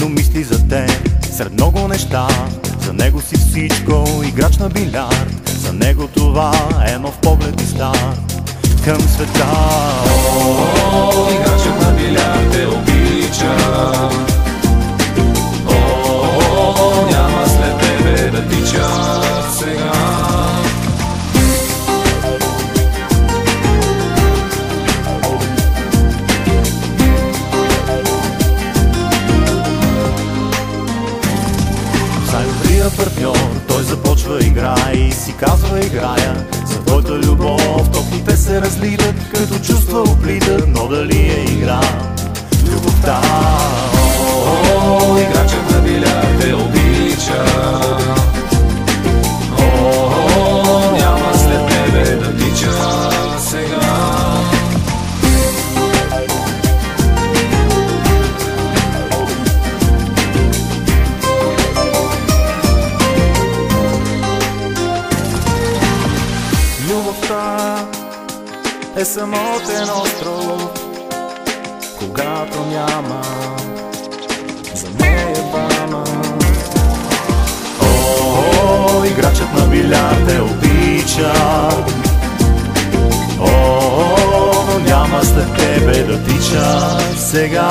но мисли за теб сред много неща. За него си всичко, играч на билярд. За него това е нов поглед и старт към света. Играчът на билярд те обича. Няма след тебе да тича сега. Най-добрия партньор, той започва игра и си казва играя. За твоята любов топлите се разлитат, като чувства оплитат, но дали е игра любовта? Играчът на билярд те обича. Няма след тебе да тича сега. Любовта е самотен остров, когато няма за нея двама. Играчът на билярд те обича. Но няма след тебе да тича сега.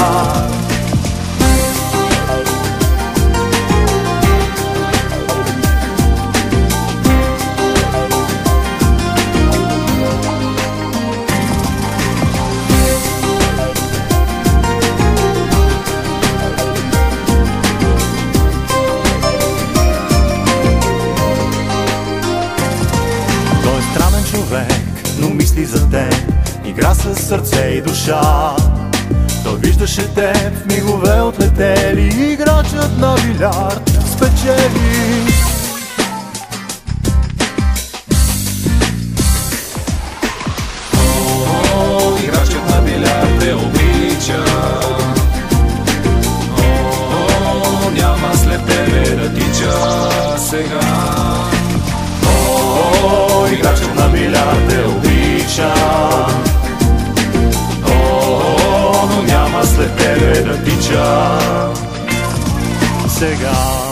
Странен човек, но мисли за теб, игра с сърце и душа. Той виждаше теб в мигове отлетели, играчът на билярд спечели. Играчът на билярд те обича. Няма след тебе да тича сега. Играчът на билярд те обича. Но няма след тебе да тича сега.